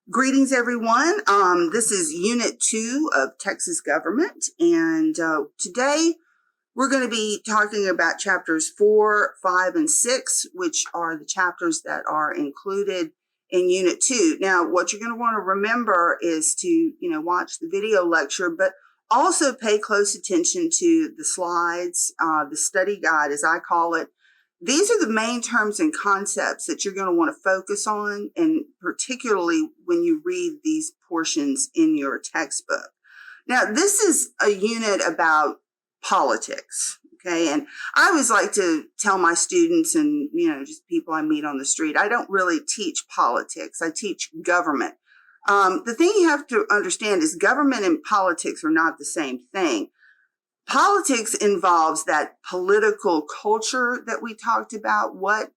Greetings, everyone. This is Unit 2 of Texas Government, and today we're going to be talking about chapters 4, 5, and 6, which are the chapters that are included in Unit 2. Now, what you're going to want to remember is to, watch the video lecture, but also pay close attention to the slides, the study guide, as I call it. These are the main terms and concepts that you're going to want to focus on, and particularly when you read these portions in your textbook. Now, this is a unit about politics, okay? And I always like to tell my students and, just people I meet on the street, I don't really teach politics. I teach government. The thing you have to understand is government and politics are not the same thing. Politics involves that political culture that we talked about. What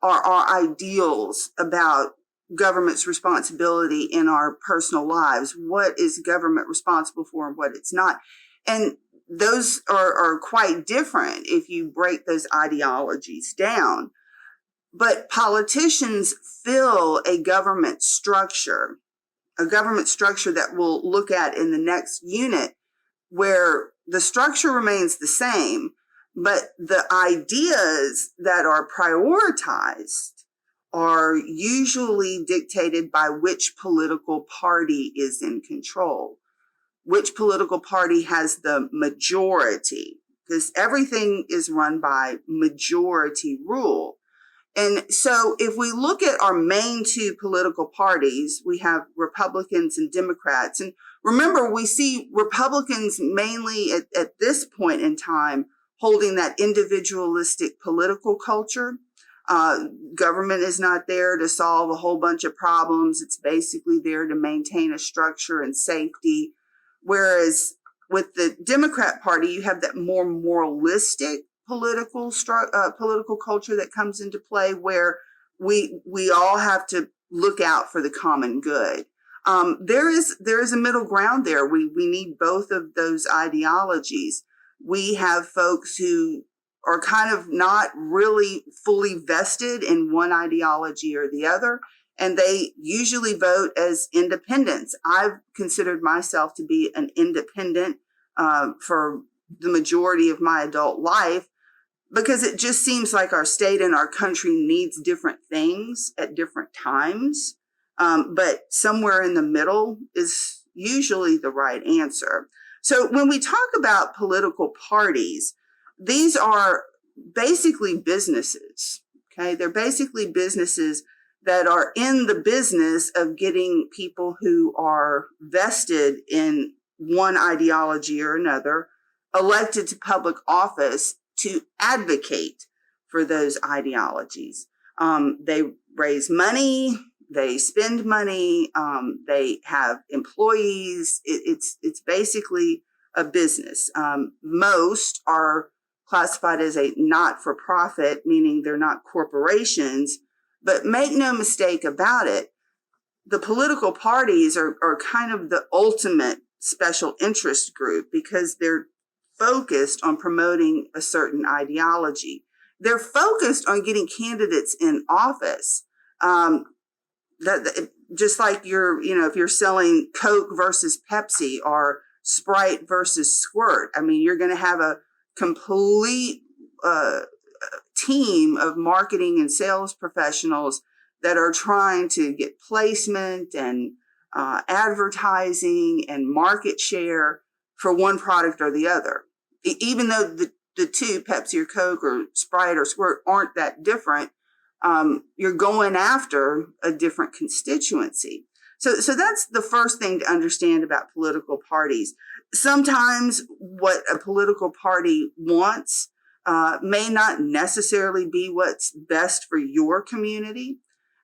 are our ideals about government's responsibility in our personal lives? What is government responsible for and what it's not? And those are quite different if you break those ideologies down. But politicians fill a government structure that we'll look at in the next unit, where the structure remains the same, but the ideas that are prioritized are usually dictated by which political party is in control, which political party has the majority, because everything is run by majority rule. And so if we look at our main two political parties, we have Republicans and Democrats. And remember, we see Republicans mainly at this point in time holding that individualistic political culture. Government is not there to solve a whole bunch of problems. It's basically there to maintain a structure and safety. Whereas with the Democrat Party, you have that more moralistic political culture that comes into play, where we all have to look out for the common good. There is a middle ground there. We need both of those ideologies. We have folks who are kind of not really fully vested in one ideology or the other, and they usually vote as independents. I've considered myself to be an independent for the majority of my adult life, because it just seems like our state and our country needs different things at different times. But somewhere in the middle is usually the right answer. So when we talk about political parties, these are basically businesses, okay? They're basically businesses that are in the business of getting people who are vested in one ideology or another elected to public office to advocate for those ideologies. They raise money, they spend money, they have employees. It's basically a business. Most are classified as a not-for-profit, meaning they're not corporations, but make no mistake about it, the political parties are kind of the ultimate special interest group, because they're focused on promoting a certain ideology. They're focused on getting candidates in office. Just like if you're selling Coke versus Pepsi or Sprite versus Squirt, you're going to have a complete team of marketing and sales professionals that are trying to get placement and advertising and market share for one product or the other. Even though the two, Pepsi or Coke or Sprite or Squirt, aren't that different, you're going after a different constituency. So that's the first thing to understand about political parties. Sometimes what a political party wants may not necessarily be what's best for your community.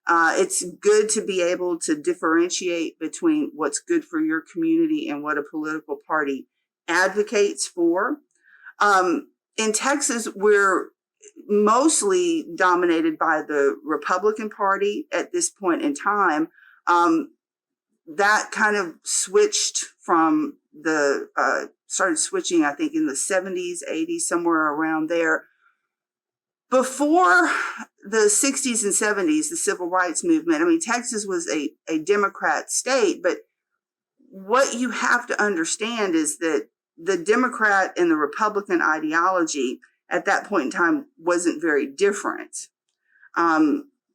It's good to be able to differentiate between what's good for your community and what a political party advocates for. In Texas, we're mostly dominated by the Republican Party at this point in time. That kind of switched from started switching, I think, in the 70s, 80s, somewhere around there. Before the 60s and 70s, the civil rights movement, I mean, Texas was a Democrat state, but what you have to understand is that the Democrat and the Republican ideology at that point in time wasn't very different.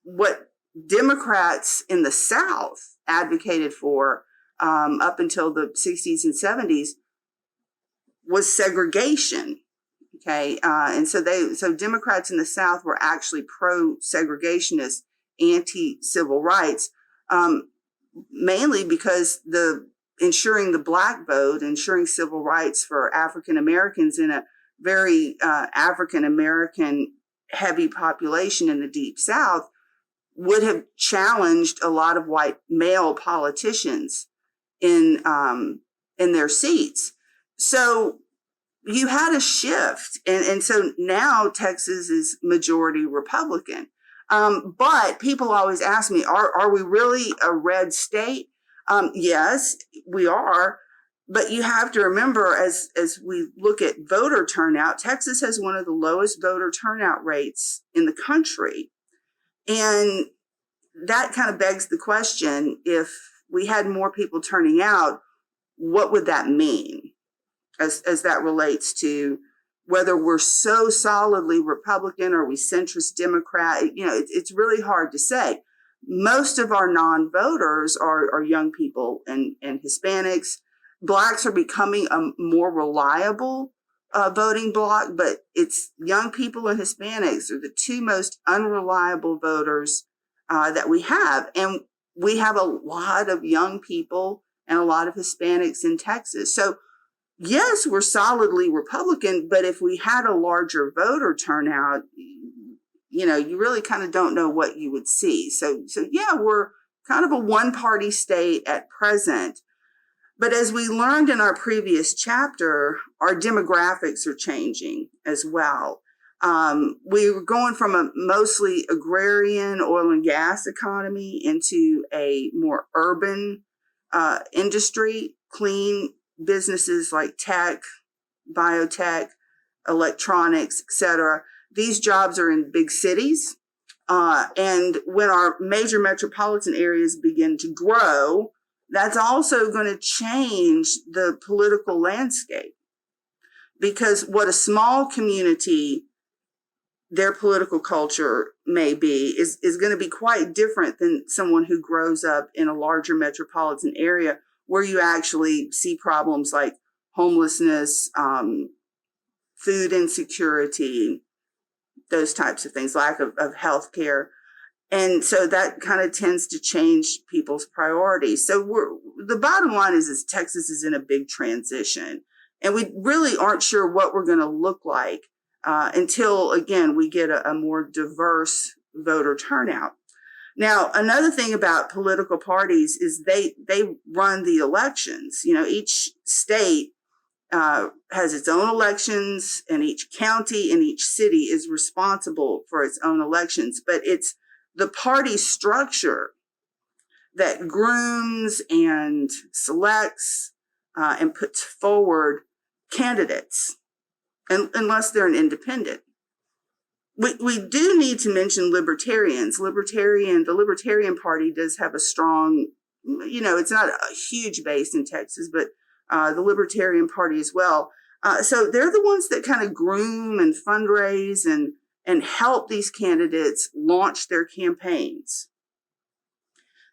What Democrats in the South advocated for up until the 60s and 70s was segregation. Okay, and so Democrats in the South were actually pro-segregationist, anti-civil rights, mainly because ensuring the black vote, ensuring civil rights for African Americans in a very African American heavy population in the Deep South would have challenged a lot of white male politicians in their seats. So you had a shift. And so now Texas is majority Republican. But people always ask me, are we really a red state? Yes, we are. But you have to remember, as we look at voter turnout, Texas has one of the lowest voter turnout rates in the country. And that kind of begs the question, if we had more people turning out, what would that mean? As that relates to whether we're so solidly Republican or we centrist Democrat, it's really hard to say. Most of our non-voters are young people and Hispanics. Blacks are becoming a more reliable voting bloc, but it's young people and Hispanics are the two most unreliable voters that we have. And we have a lot of young people and a lot of Hispanics in Texas. So yes, we're solidly Republican, but if we had a larger voter turnout, you really kind of don't know what you would see. So yeah, we're kind of a one-party state at present. But as we learned in our previous chapter, our demographics are changing as well. We were going from a mostly agrarian oil and gas economy into a more urban industry, clean businesses like tech, biotech, electronics, etc. These jobs are in big cities. And when our major metropolitan areas begin to grow, that's also going to change the political landscape. Because what a small community, their political culture may be, is going to be quite different than someone who grows up in a larger metropolitan area where you actually see problems like homelessness, food insecurity, those types of things, lack of health care. And so that kind of tends to change people's priorities. So the bottom line is Texas is in a big transition. And we really aren't sure what we're going to look like until, again, we get a more diverse voter turnout. Now, another thing about political parties is they run the elections. Each state has its own elections, and each county and each city is responsible for its own elections. But it's the party structure that grooms and selects and puts forward candidates, unless they're an independent. We do need to mention libertarians. The Libertarian Party does have a strong, it's not a huge base in Texas, but the Libertarian Party as well. So they're the ones that kind of groom and fundraise and help these candidates launch their campaigns,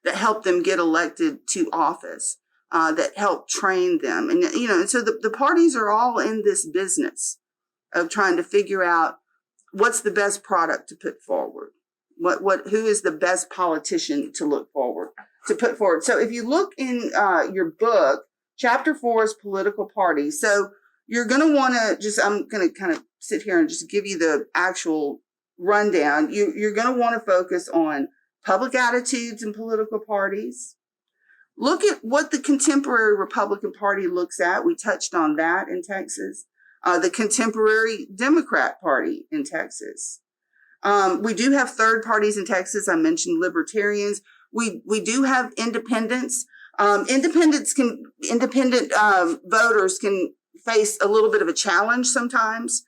that help them get elected to office, that help train them. And, so the parties are all in this business of trying to figure out what's the best product to put forward. Who is the best politician to put forward. So if you look in your book, Chapter 4 is political parties. So you're going to want to I'm going to kind of sit here and just give you the actual rundown. You're going to want to focus on public attitudes in political parties. Look at what the contemporary Republican Party looks at. We touched on that in Texas. The contemporary Democrat Party in Texas. We do have third parties in Texas. I mentioned libertarians. We do have independents. Independent voters can face a little bit of a challenge sometimes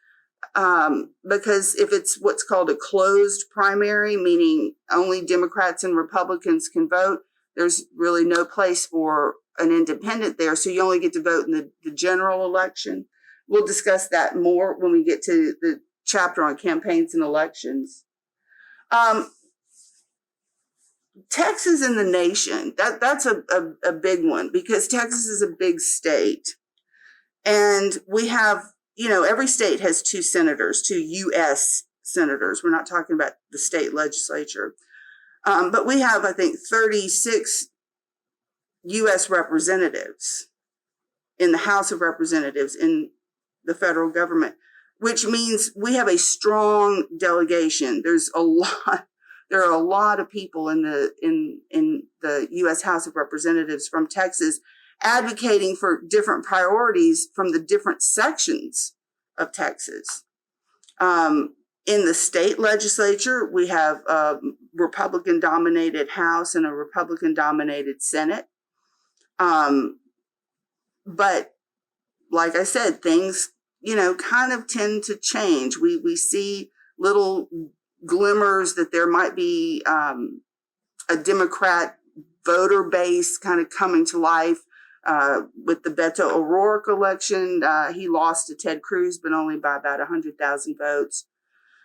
because if it's what's called a closed primary, meaning only Democrats and Republicans can vote, there's really no place for an independent there. So you only get to vote in the general election. We'll discuss that more when we get to the chapter on campaigns and elections. Texas and the nation, that's a big one, because Texas is a big state. And we have, every state has 2 senators, 2 U.S. senators. We're not talking about the state legislature. But we have, I think, 36 U.S. representatives in the House of Representatives in the federal government, which means we have a strong delegation. There are a lot of people in the U.S. House of Representatives from Texas advocating for different priorities from the different sections of Texas. In the state legislature, we have a Republican-dominated House and a Republican-dominated Senate. But like I said, things, kind of tend to change. We see little glimmers that there might be a Democrat voter base kind of coming to life. With the Beto O'Rourke election, he lost to Ted Cruz, but only by about 100,000 votes.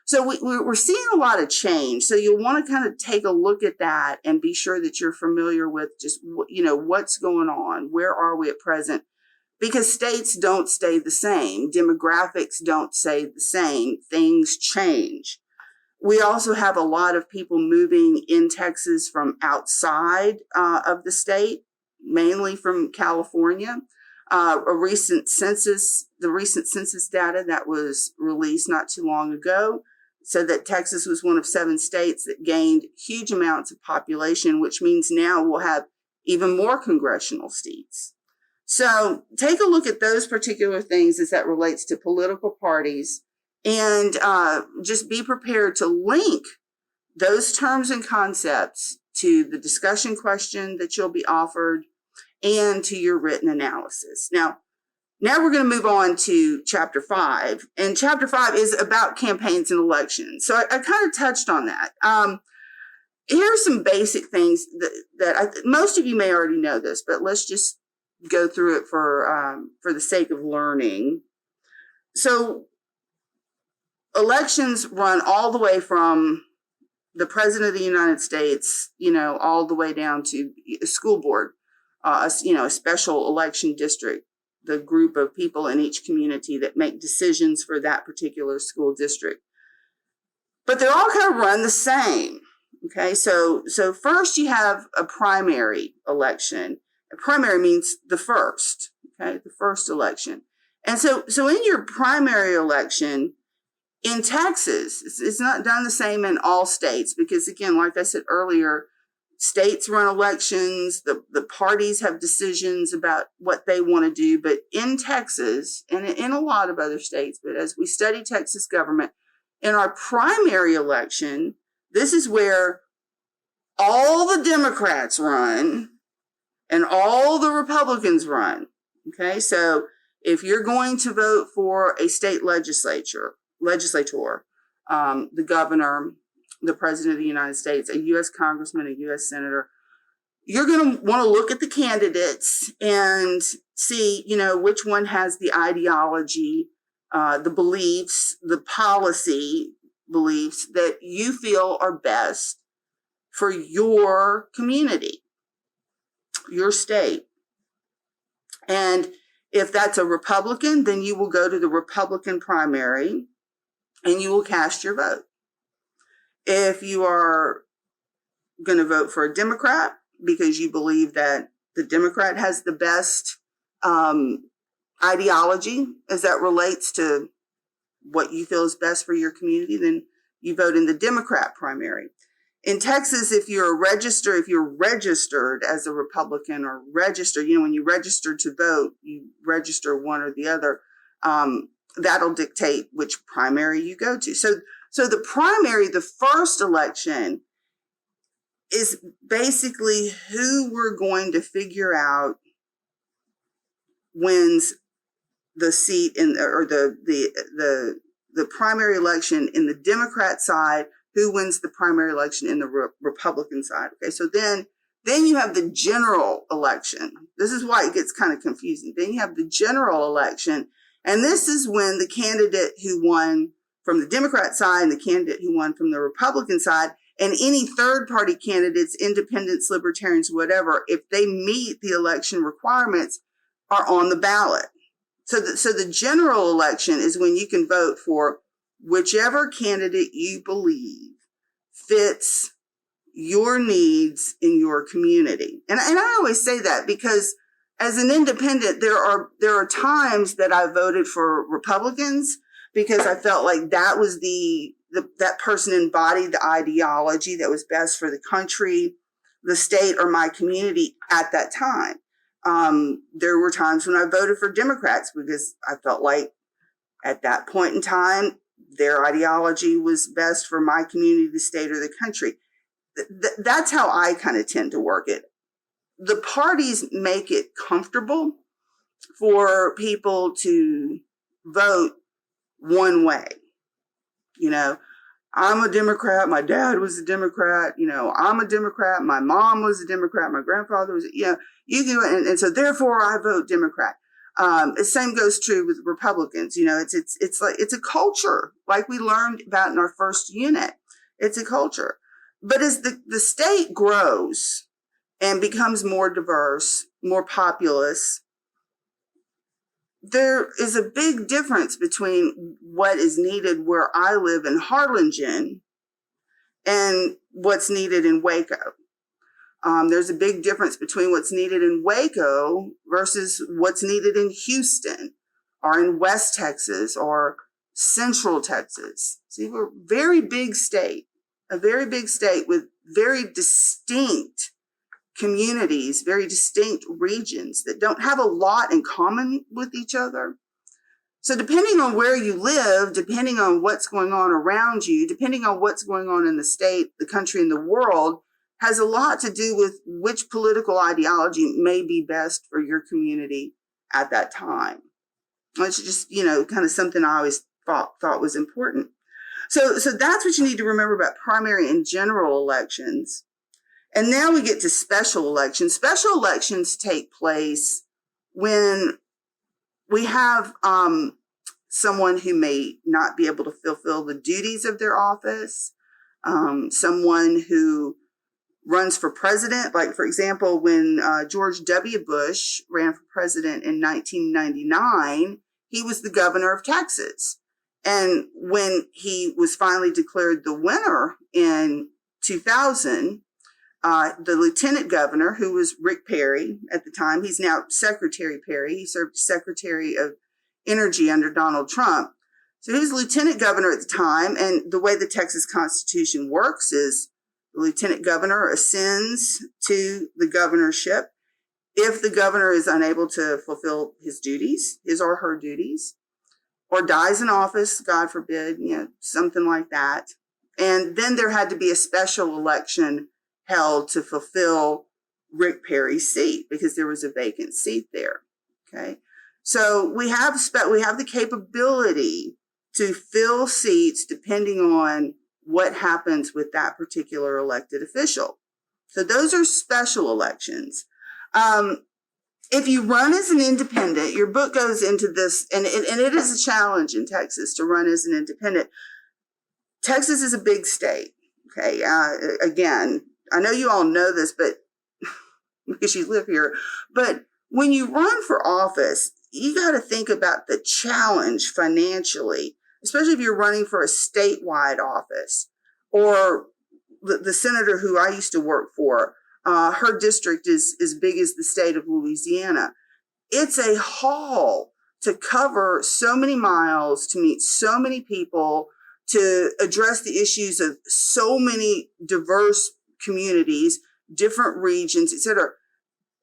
So we're seeing a lot of change. So you'll want to kind of take a look at that and be sure that you're familiar with just, what's going on. Where are we at present? Because states don't stay the same. Demographics don't stay the same. Things change. We also have a lot of people moving in Texas from outside of the state, mainly from California. The recent census data that was released not too long ago said that Texas was one of 7 states that gained huge amounts of population, which means now we'll have even more congressional seats. So take a look at those particular things as that relates to political parties, and just be prepared to link those terms and concepts to the discussion question that you'll be offered and to your written analysis. Now we're going to move on to chapter 5, and chapter 5 is about campaigns and elections. So I kind of touched on that. Here are some basic things that most of you may already know this, but let's just go through it for the sake of learning. So elections run all the way from the President of the United States, all the way down to a school board, a special election district, the group of people in each community that make decisions for that particular school district. But they're all kind of run the same. Okay, so first you have a primary election. A primary means the first, okay, the first election. And so in your primary election, in Texas, it's not done the same in all states because, again, like I said earlier, states run elections, the parties have decisions about what they want to do. But in Texas, and in a lot of other states, but as we study Texas government, in our primary election, this is where all the Democrats run and all the Republicans run. Okay, so if you're going to vote for a state legislator, the governor, the president of the United States, a U.S. congressman, a U.S. senator, you're going to want to look at the candidates and see, which one has the ideology, the beliefs, the policy beliefs that you feel are best for your community, your state. And if that's a Republican, then you will go to the Republican primary and you will cast your vote. If you are going to vote for a Democrat because you believe that the Democrat has the best ideology as that relates to what you feel is best for your community, then you vote in the Democrat primary. In Texas, if you're registered as a Republican or registered, when you register to vote, you register one or the other, that'll dictate which primary you go to. So the primary, the first election, is basically who we're going to figure out wins the seat or the the primary election in the Democrat side, who wins the primary election in the Republican side. Okay, so then you have the general election. This is why it gets kind of confusing. Then you have the general election, and this is when the candidate who won from the Democrat side and the candidate who won from the Republican side, and any third-party candidates, independents, libertarians, whatever, if they meet the election requirements, are on the ballot. So the general election is when you can vote for whichever candidate you believe fits your needs in your community. And I always say that because as an independent, there are times that I voted for Republicans because I felt like that was that person embodied the ideology that was best for the country, the state, or my community at that time. There were times when I voted for Democrats because I felt like at that point in time, their ideology was best for my community, the state, or the country. That's how I kind of tend to work it. The parties make it comfortable for people to vote one way. You know, I'm a Democrat. My dad was a Democrat. You know, I'm a Democrat. My mom was a Democrat. My grandfather was, you can, and so therefore I vote Democrat. The same goes true with Republicans. You know, it's like, it's a culture like we learned about in our first unit. It's a culture. But as the state grows and becomes more diverse, more populous, there is a big difference between what is needed where I live in Harlingen and what's needed in Waco. There's a big difference between what's needed in Waco versus what's needed in Houston or in West Texas or Central Texas. See, we're a very big state with very distinct communities, very distinct regions that don't have a lot in common with each other. So depending on where you live, depending on what's going on around you, depending on what's going on in the state, the country, and the world, has a lot to do with which political ideology may be best for your community at that time. It's just, kind of something I always thought was important. So that's what you need to remember about primary and general elections. And now we get to special elections. Special elections take place when we have someone who may not be able to fulfill the duties of their office, someone who runs for president. Like, for example, when George W. Bush ran for president in 1999, he was the governor of Texas. And when he was finally declared the winner in 2000, the lieutenant governor, who was Rick Perry at the time, he's now Secretary Perry. He served as Secretary of Energy under Donald Trump. So he was lieutenant governor at the time. And the way the Texas Constitution works is the lieutenant governor ascends to the governorship if the governor is unable to fulfill his duties, his or her duties, or dies in office, God forbid, something like that. And then there had to be a special election held to fulfill Rick Perry's seat because there was a vacant seat there. Okay, so we have the capability to fill seats depending on what happens with that particular elected official. So those are special elections. If you run as an independent, your book goes into this, and it is a challenge in Texas to run as an independent. Texas is a big state. Okay, again, I know you all know this, but because you live here, but when you run for office, you got to think about the challenge financially, especially if you're running for a statewide office. Or the senator who I used to work for, her district is as big as the state of Louisiana. It's a haul to cover so many miles, to meet so many people, to address the issues of so many diverse communities, different regions, etc.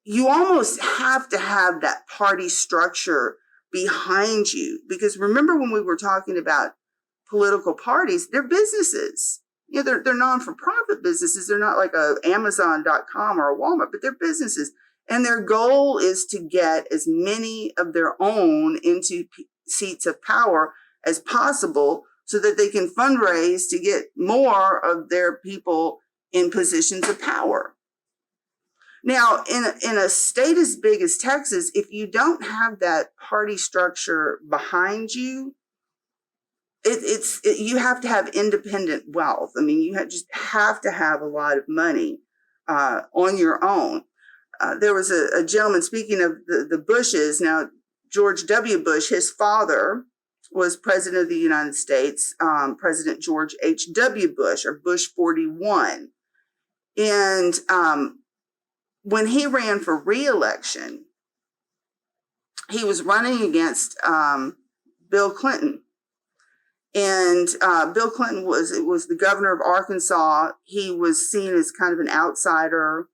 You almost have to have that party structure behind you, because remember when we were talking about political parties, they're businesses. They're non-for-profit businesses. They're not like a Amazon.com or a Walmart, but they're businesses. And their goal is to get as many of their own into seats of power as possible so that they can fundraise to get more of their people in positions of power. Now, in a state as big as Texas, if you don't have that party structure behind you, you have to have independent wealth. I mean, just have to have a lot of money on your own. There was a gentleman, speaking of the Bushes. Now, George W. Bush, his father was president of the United States, President George H.W. Bush, or Bush 41. And when he ran for re-election, he was running against Bill Clinton. And Bill Clinton was the governor of Arkansas. He was seen as kind of an outsider.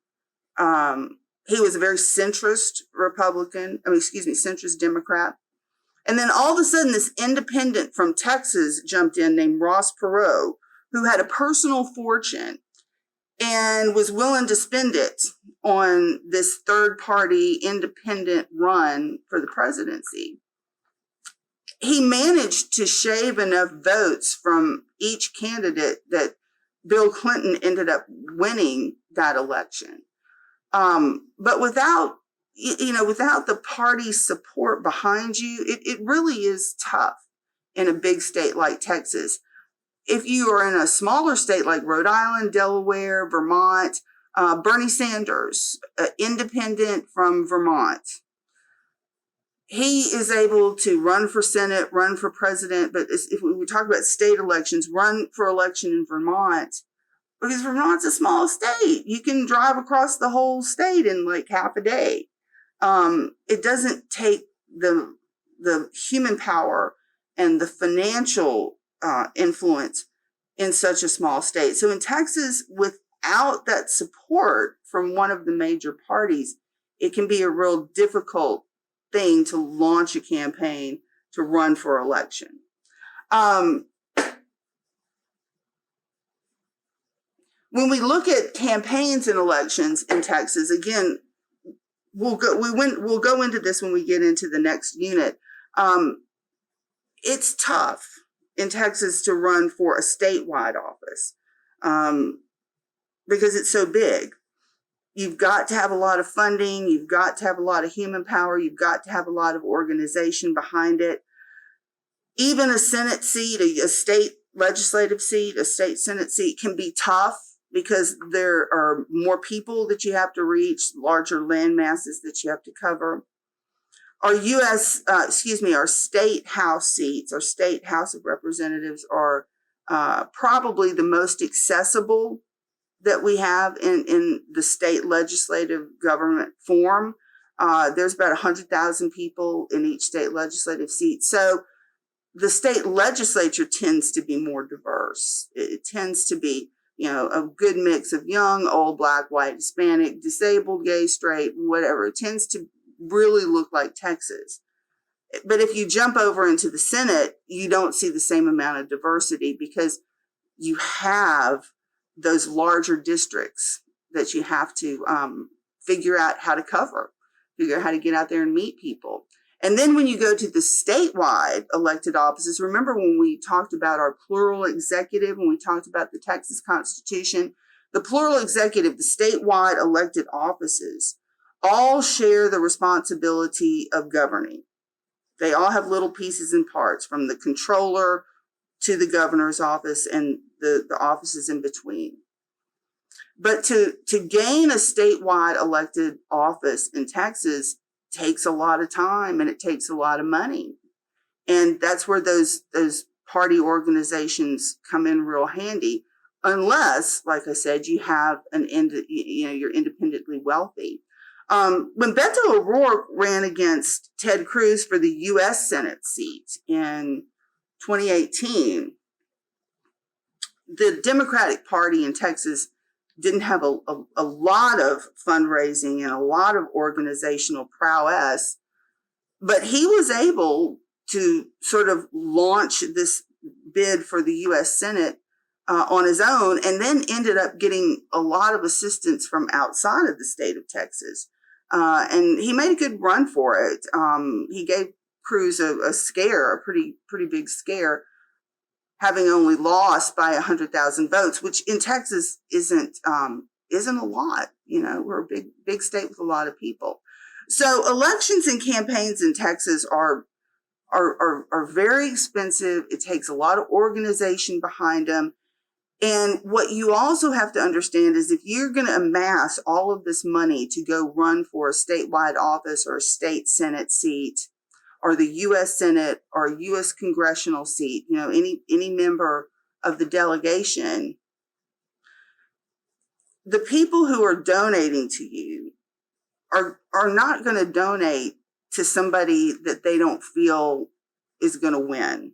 He was a very centrist centrist Democrat. And then all of a sudden, this independent from Texas jumped in named Ross Perot, who had a personal fortune and was willing to spend it on this third-party independent run for the presidency. He managed to shave enough votes from each candidate that Bill Clinton ended up winning that election. But without the party support behind you, it really is tough in a big state like Texas. If you are in a smaller state like Rhode Island, Delaware, Vermont, Bernie Sanders, independent from Vermont, he is able to run for Senate, run for president. But if we talk about state elections, run for election in Vermont, because Vermont's a small state. You can drive across the whole state in like half a day. It doesn't take the human power and the financial influence in such a small state. So in Texas, without that support from one of the major parties, it can be a real difficult thing to launch a campaign to run for election. When we look at campaigns and elections in Texas, again, we'll go into this when we get into the next unit. It's tough in Texas to run for a statewide office because it's so big. You've got to have a lot of funding. You've got to have a lot of human power. You've got to have a lot of organization behind it. Even a Senate seat, a state legislative seat, a state Senate seat can be tough because there are more people that you have to reach, larger land masses that you have to cover. Our our state house seats, our state House of Representatives are probably the most accessible that we have in the state legislative government form. There's about 100,000 people in each state legislative seat. So the state legislature tends to be more diverse. It tends to be, a good mix of young, old, black, white, Hispanic, disabled, gay, straight, whatever. It tends to really look like Texas. But if you jump over into the Senate, you don't see the same amount of diversity because you have those larger districts that you have to figure out how to cover, figure out how to get out there and meet people. And then when you go to the statewide elected offices, remember when we talked about our plural executive, when we talked about the Texas Constitution, the plural executive, the statewide elected offices, all share the responsibility of governing. They all have little pieces and parts, from the controller to the governor's office and the offices in between. But to gain a statewide elected office in Texas takes a lot of time and it takes a lot of money. And that's where those party organizations come in real handy, unless, like I said, you have you're independently wealthy. When Beto O'Rourke ran against Ted Cruz for the U.S. Senate seat in 2018, the Democratic Party in Texas didn't have a lot of fundraising and a lot of organizational prowess, but he was able to sort of launch this bid for the U.S. Senate on his own, and then ended up getting a lot of assistance from outside of the state of Texas. And he made a good run for it. He gave Cruz a scare, a pretty big scare, having only lost by 100,000 votes, which in Texas isn't a lot. We're a big state with a lot of people. So elections and campaigns in Texas are very expensive. It takes a lot of organization behind them. And what you also have to understand is if you're going to amass all of this money to go run for a statewide office or a state Senate seat or the U.S. Senate or a U.S. congressional seat, any member of the delegation, the people who are donating to you are not going to donate to somebody that they don't feel is going to win.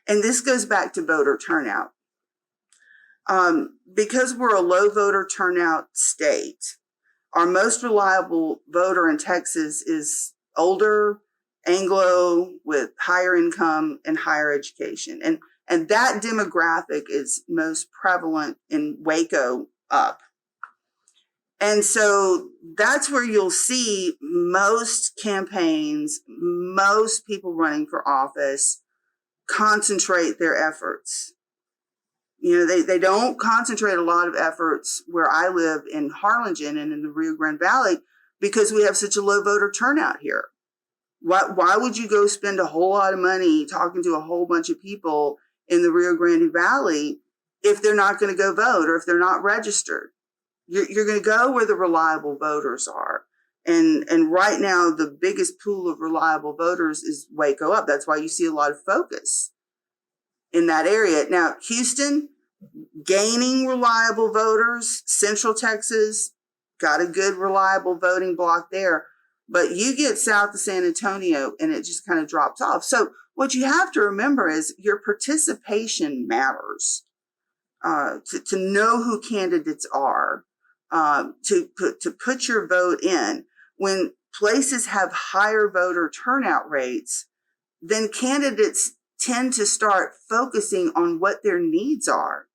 And this goes back to voter turnout. Because we're a low voter turnout state, our most reliable voter in Texas is older, Anglo, with higher income and higher education. And that demographic is most prevalent in Waco up. And so that's where you'll see most campaigns, most people running for office concentrate their efforts. They don't concentrate a lot of efforts where I live in Harlingen and in the Rio Grande Valley because we have such a low voter turnout here. Why would you go spend a whole lot of money talking to a whole bunch of people in the Rio Grande Valley if they're not going to go vote or if they're not registered? You're going to go where the reliable voters are. And right now, the biggest pool of reliable voters is Waco up. That's why you see a lot of focus in that area. Now, Houston, gaining reliable voters. Central Texas, got a good reliable voting block there. But you get south of San Antonio and it just kind of drops off. So what you have to remember is your participation matters. To know who candidates are, to put your vote in. When places have higher voter turnout rates, then candidates tend to start focusing on what their needs are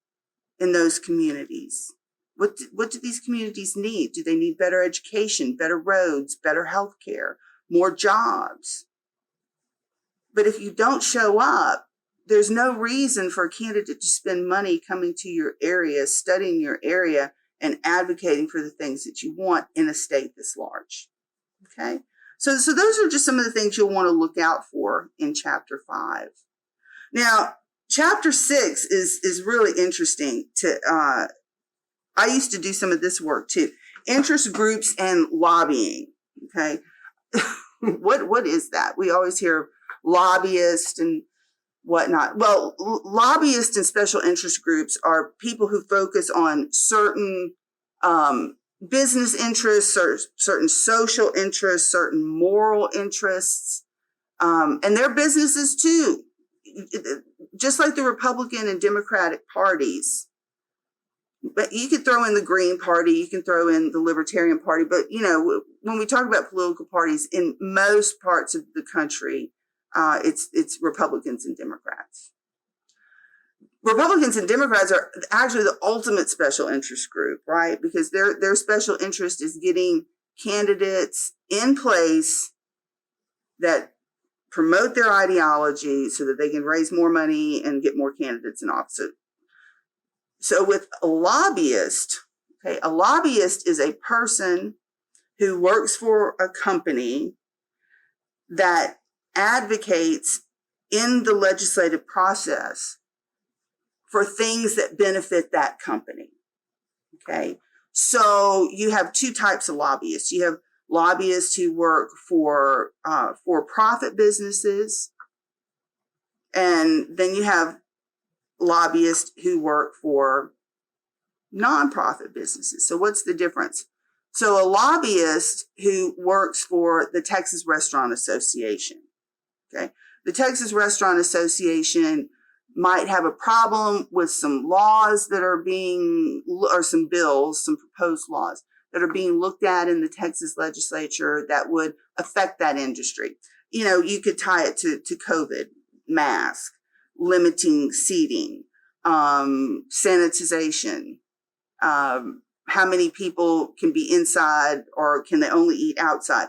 in those communities. What do these communities need? Do they need better education, better roads, better health care, more jobs? But if you don't show up, there's no reason for a candidate to spend money coming to your area, studying your area, and advocating for the things that you want in a state this large. Okay? So those are just some of the things you'll want to look out for in Chapter 5. Now, Chapter 6 is really interesting. I used to do some of this work too. Interest groups and lobbying. Okay, what is that? We always hear lobbyists and whatnot. Well, lobbyists and special interest groups are people who focus on certain business interests, or certain social interests, certain moral interests, and their businesses too. Just like the Republican and Democratic parties. But you could throw in the Green Party, you can throw in the Libertarian Party, but when we talk about political parties in most parts of the country, it's Republicans and Democrats. Republicans and Democrats are actually the ultimate special interest group, right? Because their special interest is getting candidates in place that promote their ideology so that they can raise more money and get more candidates in office. So with a lobbyist, okay, a lobbyist is a person who works for a company that advocates in the legislative process for things that benefit that company. Okay, so you have two types of lobbyists. You have lobbyists who work for for-profit businesses, and then you have lobbyists who work for nonprofit businesses. So what's the difference? So a lobbyist who works for the Texas Restaurant Association, okay? The Texas Restaurant Association might have a problem with some laws that are or some bills, some proposed laws that are being looked at in the Texas legislature that would affect that industry. You could tie it to COVID, mask, limiting seating, sanitization, how many people can be inside or can they only eat outside.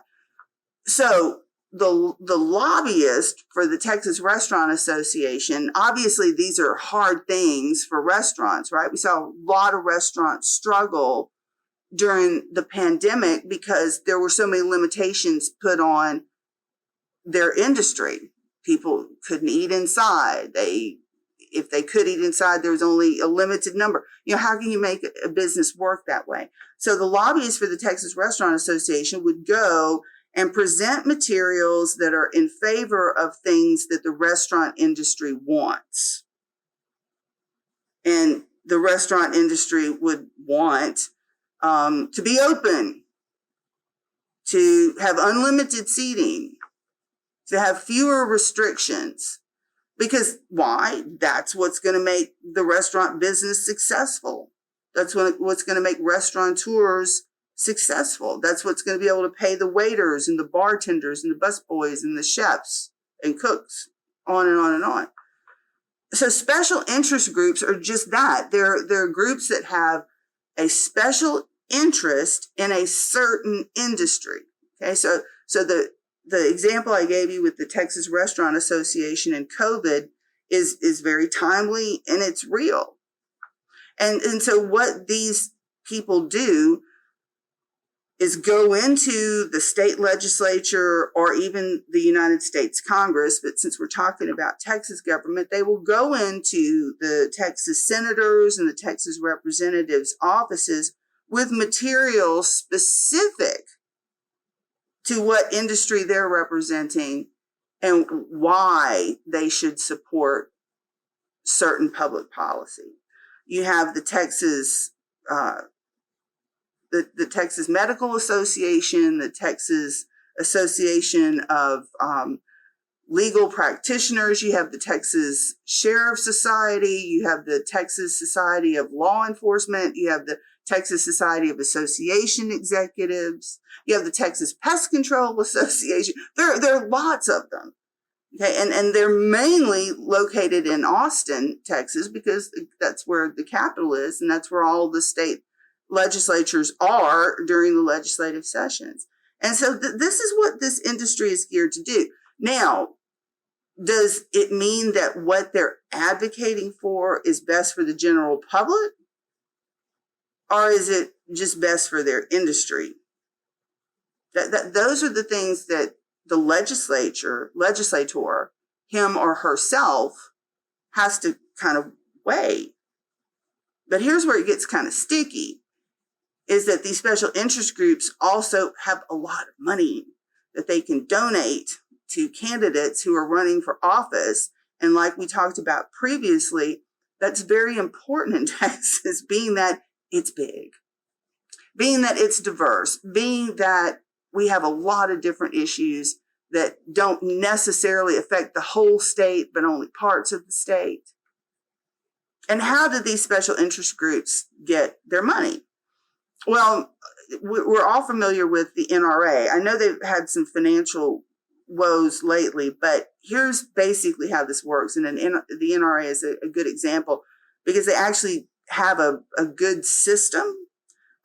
So the lobbyist for the Texas Restaurant Association, obviously these are hard things for restaurants, right? We saw a lot of restaurants struggle during the pandemic because there were so many limitations put on their industry. People couldn't eat inside. If they could eat inside, there was only a limited number. How can you make a business work that way? So the lobbyists for the Texas Restaurant Association would go and present materials that are in favor of things that the restaurant industry wants. And the restaurant industry would want to be open, to have unlimited seating, to have fewer restrictions. Because why? That's what's going to make the restaurant business successful. That's what's going to make restaurateurs successful. That's what's going to be able to pay the waiters and the bartenders and the busboys and the chefs and cooks, on and on and on. So special interest groups are just that. They're groups that have a special interest in a certain industry. Okay, so the example I gave you with the Texas Restaurant Association and COVID is very timely and it's real. And so what these people do is go into the state legislature or even the United States Congress, but since we're talking about Texas government, they will go into the Texas senators and the Texas representatives' offices with material specific to what industry they're representing and why they should support certain public policy. You have the Texas the Texas Medical Association, the Texas Association of Legal Practitioners, you have the Texas Sheriff's Society, you have the Texas Society of Law Enforcement, you have the Texas Society of Association Executives, you have the Texas Pest Control Association. There are lots of them. Okay, and they're mainly located in Austin, Texas, because that's where the capital is, and that's where all the state legislatures are during the legislative sessions. And so this is what this industry is geared to do. Now, does it mean that what they're advocating for is best for the general public? Or is it just best for their industry? Those are the things that the legislator, him or herself, has to kind of weigh. But here's where it gets kind of sticky, is that these special interest groups also have a lot of money that they can donate to candidates who are running for office. And like we talked about previously, that's very important in Texas, being that it's big, being that it's diverse, being that we have a lot of different issues that don't necessarily affect the whole state, but only parts of the state. And how do these special interest groups get their money? Well, we're all familiar with the NRA. I know they've had some financial woes lately, but here's basically how this works. And the NRA is a good example because they actually have a good system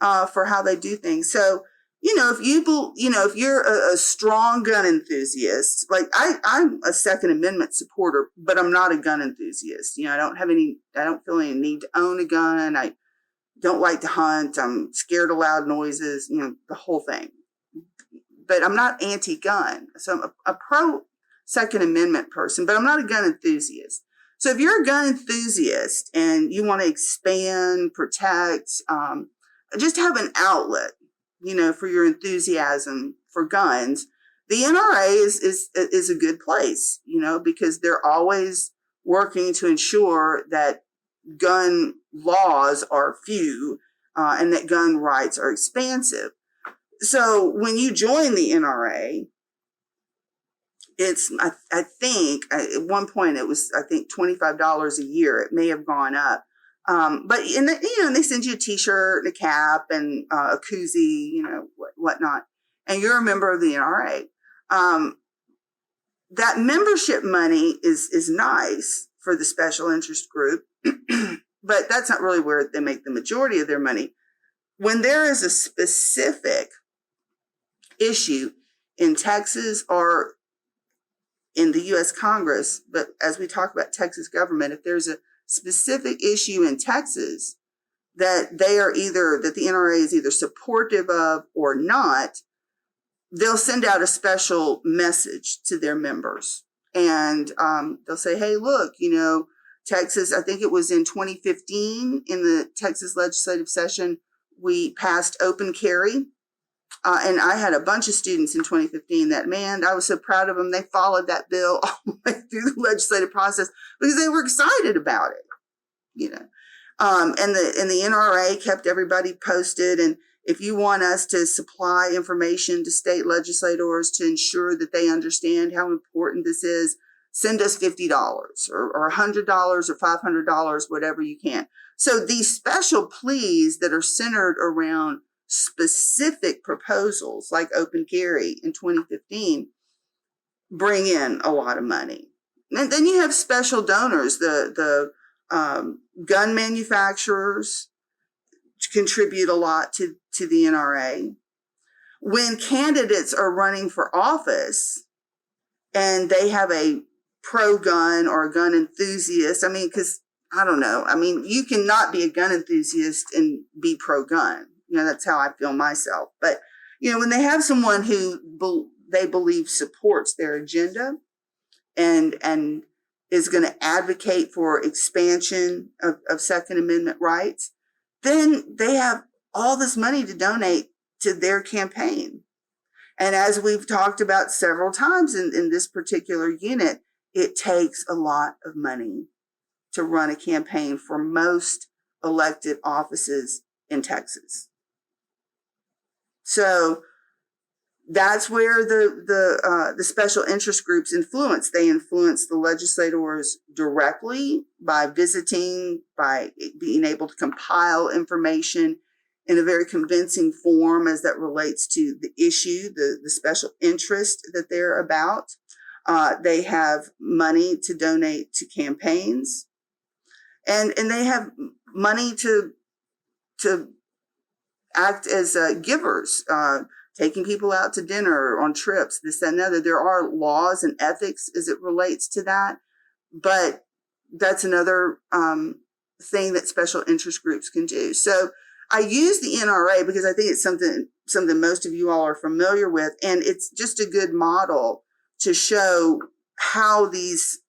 for how they do things. So, if you're a strong gun enthusiast, like I'm a Second Amendment supporter, but I'm not a gun enthusiast. I don't feel any need to own a gun. I don't like to hunt. I'm scared of loud noises, the whole thing. But I'm not anti-gun. So I'm a pro-Second Amendment person, but I'm not a gun enthusiast. So if you're a gun enthusiast and you want to expand, protect, just have an outlet, for your enthusiasm for guns, the NRA is a good place, because they're always working to ensure that gun laws are few and that gun rights are expansive. So when you join the NRA, it's, I think at one point it was, $25 a year. It may have gone up. But they send you a t-shirt and a cap and a koozie, whatnot. And you're a member of the NRA. That membership money is nice for the special interest group, but that's not really where they make the majority of their money. When there is a specific issue in Texas or in the U.S. Congress, but as we talk about Texas government, if there's a specific issue in Texas that that the NRA is either supportive of or not, they'll send out a special message to their members. And they'll say, hey, look, Texas, I think it was in 2015 in the Texas legislative session, we passed open carry. And I had a bunch of students in 2015 that, man, I was so proud of them. They followed that bill all the way through the legislative process because they were excited about it, And the NRA kept everybody posted. And if you want us to supply information to state legislators to ensure that they understand how important this is, send us $50 or $100 or $500, whatever you can. So these special pleas that are centered around specific proposals like open carry in 2015 bring in a lot of money. And then you have special donors, the gun manufacturers contribute a lot to the NRA. When candidates are running for office and they have a pro-gun or a gun enthusiast, because I don't know, you cannot be a gun enthusiast and be pro-gun. That's how I feel myself. But, when they have someone who they believe supports their agenda and is going to advocate for expansion of Second Amendment rights, then they have all this money to donate to their campaign. And as we've talked about several times in this particular unit, it takes a lot of money to run a campaign for most elected offices in Texas. So that's where the special interest groups influence. They influence the legislators directly by visiting, by being able to compile information in a very convincing form as that relates to the issue, the special interest that they're about. They have money to donate to campaigns, and they have money to act as givers, taking people out to dinner, on trips, this, that, and the other. There are laws and ethics as it relates to that, but that's another thing that special interest groups can do. So I use the NRA because I think it's something most of you all are familiar with, and it's just a good model to show how these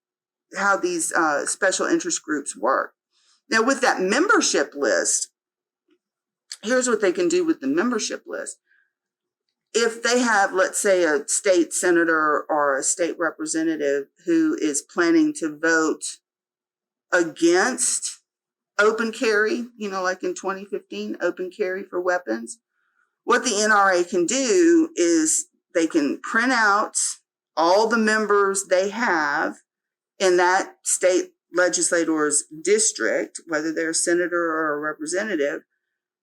special interest groups work. Now, with that membership list, here's what they can do with the membership list. If they have, let's say, a state senator or a state representative who is planning to vote against open carry, like in 2015, open carry for weapons, what the NRA can do is they can print out all the members they have in that state legislator's district, whether they're a senator or a representative,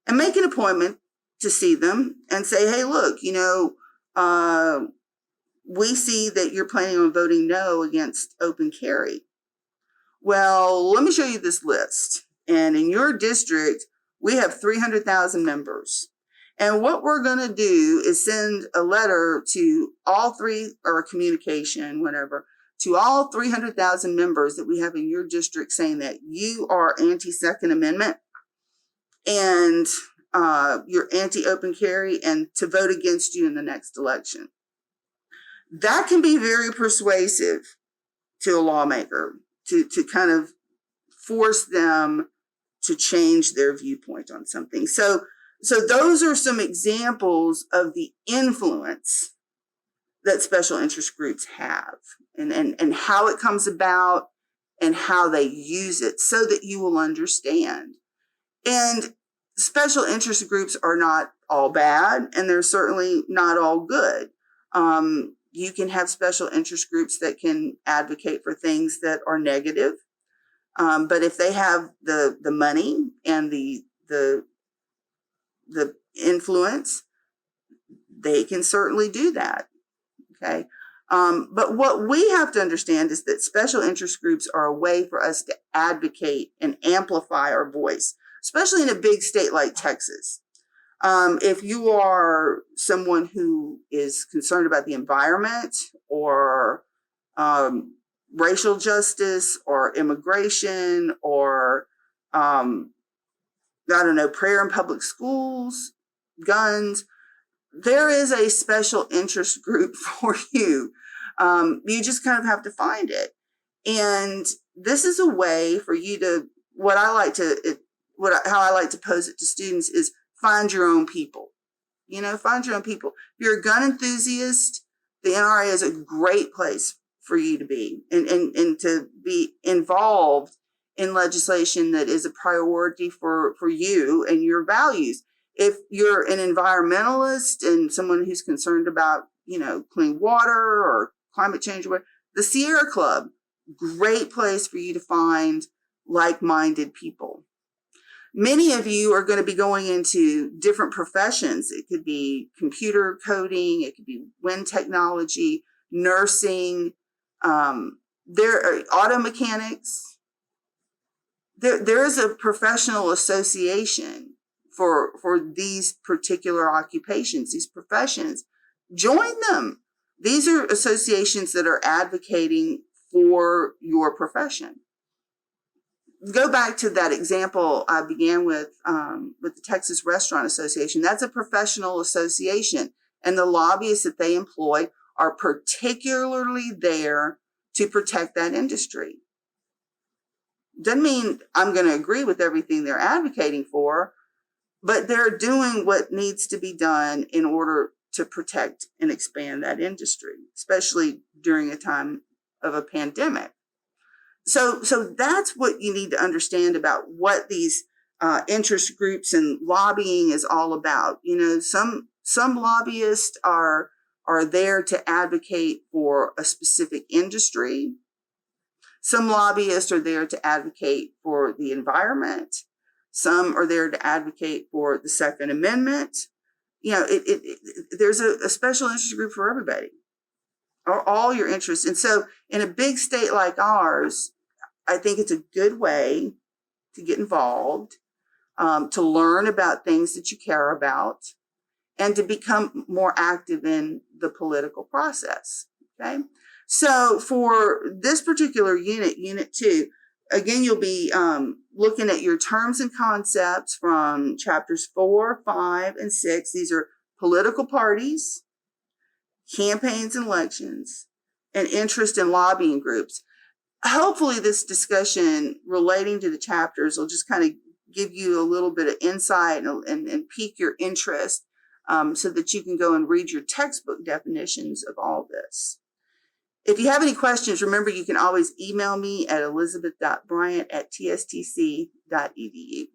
and make an appointment to see them and say, hey, look, we see that you're planning on voting no against open carry. Well, let me show you this list. And in your district, we have 300,000 members. And what we're going to do is send a letter to all three, or a communication, whatever, to all 300,000 members that we have in your district saying that you are anti-Second Amendment and you're anti-open carry, and to vote against you in the next election. That can be very persuasive to a lawmaker to kind of force them to change their viewpoint on something. So those are some examples of the influence that special interest groups have, and how it comes about and how they use it, so that you will understand. And special interest groups are not all bad, and they're certainly not all good. You can have special interest groups that can advocate for things that are negative, but if they have the money and the influence, they can certainly do that. Okay. But what we have to understand is that special interest groups are a way for us to advocate and amplify our voice, especially in a big state like Texas. If you are someone who is concerned about the environment or racial justice or immigration or, I don't know, prayer in public schools, guns, there is a special interest group for you. You just kind of have to find it. And this is a way for you to, how I like to pose it to students is find your own people. Find your own people. If you're a gun enthusiast, the NRA is a great place for you to be and to be involved in legislation that is a priority for you and your values. If you're an environmentalist and someone who's concerned about, clean water or climate change, the Sierra Club, great place for you to find like-minded people. Many of you are going to be going into different professions. It could be computer coding, it could be wind technology, nursing, there are auto mechanics. There is a professional association for these particular occupations, these professions. Join them. These are associations that are advocating for your profession. Go back to that example I began with the Texas Restaurant Association. That's a professional association, and the lobbyists that they employ are particularly there to protect that industry. Doesn't mean I'm going to agree with everything they're advocating for, but they're doing what needs to be done in order to protect and expand that industry, especially during a time of a pandemic. So that's what you need to understand about what these interest groups and lobbying is all about. Some lobbyists are there to advocate for a specific industry. Some lobbyists are there to advocate for the environment. Some are there to advocate for the Second Amendment. There's a special interest group for everybody, or all your interests. And so in a big state like ours, I think it's a good way to get involved, to learn about things that you care about, and to become more active in the political process. Okay. So for this particular unit, Unit 2, again, you'll be looking at your terms and concepts from chapters 4, 5, and 6. These are political parties, campaigns and elections, and interest in lobbying groups. Hopefully this discussion relating to the chapters will just kind of give you a little bit of insight and pique your interest so that you can go and read your textbook definitions of all this. If you have any questions, remember you can always email me at elizabeth.bryant@tstc.edu.